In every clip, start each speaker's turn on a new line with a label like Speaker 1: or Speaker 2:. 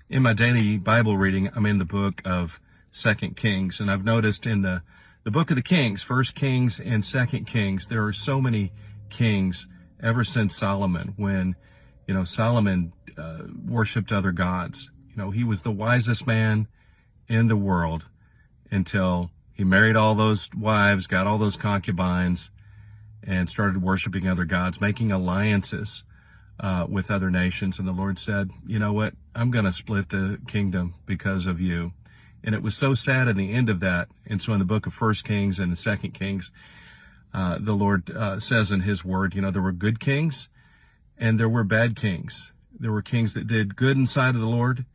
Speaker 1: In my daily Bible reading, I'm in the book of 2 Kings, and I've noticed in the book of the Kings, 1 Kings and 2 Kings, there are so many kings ever since Solomon, when, Solomon worshipped other gods. He was the wisest man in the world until he married all those wives, got all those concubines, and started worshiping other gods, making alliances with other nations. And the Lord said, you know what? I'm going to split the kingdom because of you. And it was so sad in the end of that. And so in the book of 1 Kings and 2 Kings, the Lord says in his word, there were good kings and there were bad kings. There were kings that did good in the sight of the Lord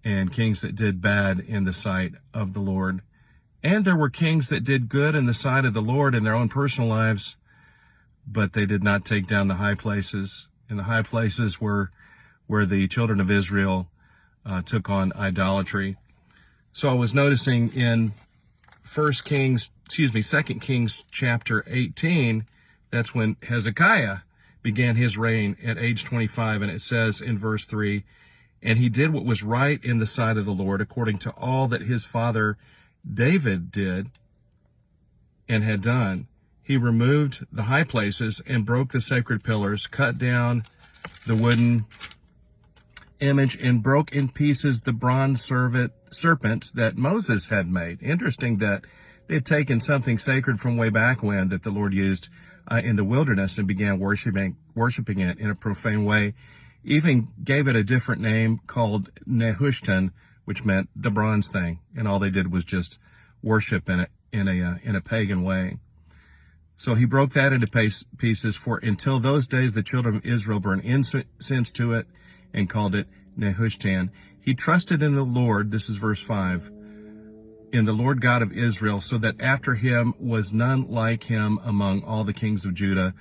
Speaker 1: and kings that did bad in the sight of the Lord. And there were kings that did good in the sight of the Lord in their own personal lives, but they did not take down the high places. And the high places were where the children of Israel took on idolatry. So I was noticing in 2 Kings chapter 18, that's when Hezekiah began his reign at age 25. And it says in verse 3, and he did what was right in the sight of the Lord, according to all that his father David did and had done. He removed the high places and broke the sacred pillars, cut down the wooden image, and broke in pieces the bronze serpent that Moses had made. Interesting that they had taken something sacred from way back when that the Lord used in the wilderness and began worshiping it in a profane way. Even gave it a different name called Nehushtan, which meant the bronze thing. And all they did was just worship in a pagan way. So he broke that into pieces, for until those days the children of Israel burned incense to it and called it Nehushtan. He trusted in the Lord, this is verse 5, in the Lord God of Israel, so that after him was none like him among all the kings of Judah,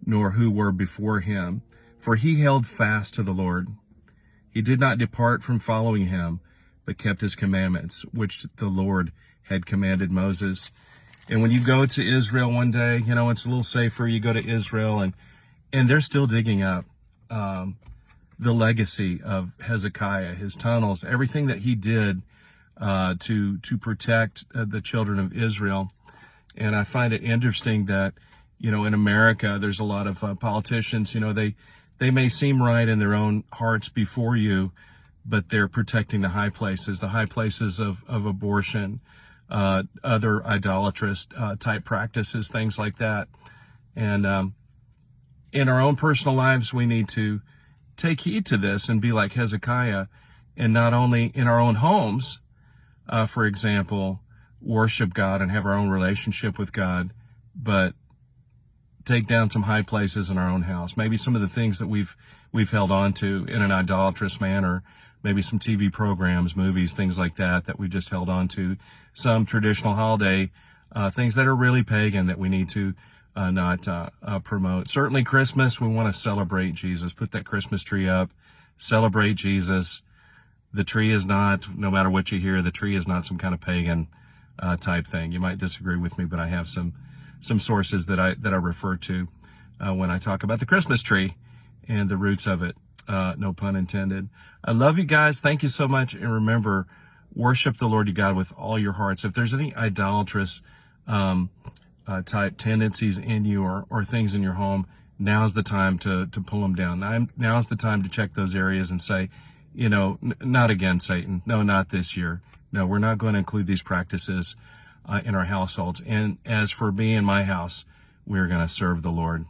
Speaker 1: nor who were before him. For he held fast to the Lord. He did not depart from following him, but kept his commandments, which the Lord had commanded Moses. And when you go to Israel one day, it's a little safer. You go to Israel and they're still digging up the legacy of Hezekiah, his tunnels, everything that he did to protect the children of Israel. And I find it interesting that, in America, there's a lot of politicians, they may seem right in their own hearts before you, but they're protecting the high places of abortion, other idolatrous type practices, things like that. And in our own personal lives, we need to take heed to this and be like Hezekiah, and not only in our own homes, for example, worship God and have our own relationship with God, but take down some high places in our own house. Maybe some of the things that we've held on to in an idolatrous manner. Maybe some TV programs, movies, things like that we just held on to. Some traditional holiday things that are really pagan that we need to not promote. Certainly Christmas, we want to celebrate Jesus. Put that Christmas tree up. Celebrate Jesus. The tree is not, no matter what you hear, the tree is not some kind of pagan type thing. You might disagree with me, but I have some sources that I refer to when I talk about the Christmas tree and the roots of it. No pun intended. I love you guys. Thank you so much. And remember, worship the Lord your God with all your hearts. If there's any idolatrous type tendencies in you or things in your home, now's the time to pull them down. Now's the time to check those areas and say, not again, Satan. No, not this year. No, we're not going to include these practices in our households. And as for me and my house, we're going to serve the Lord.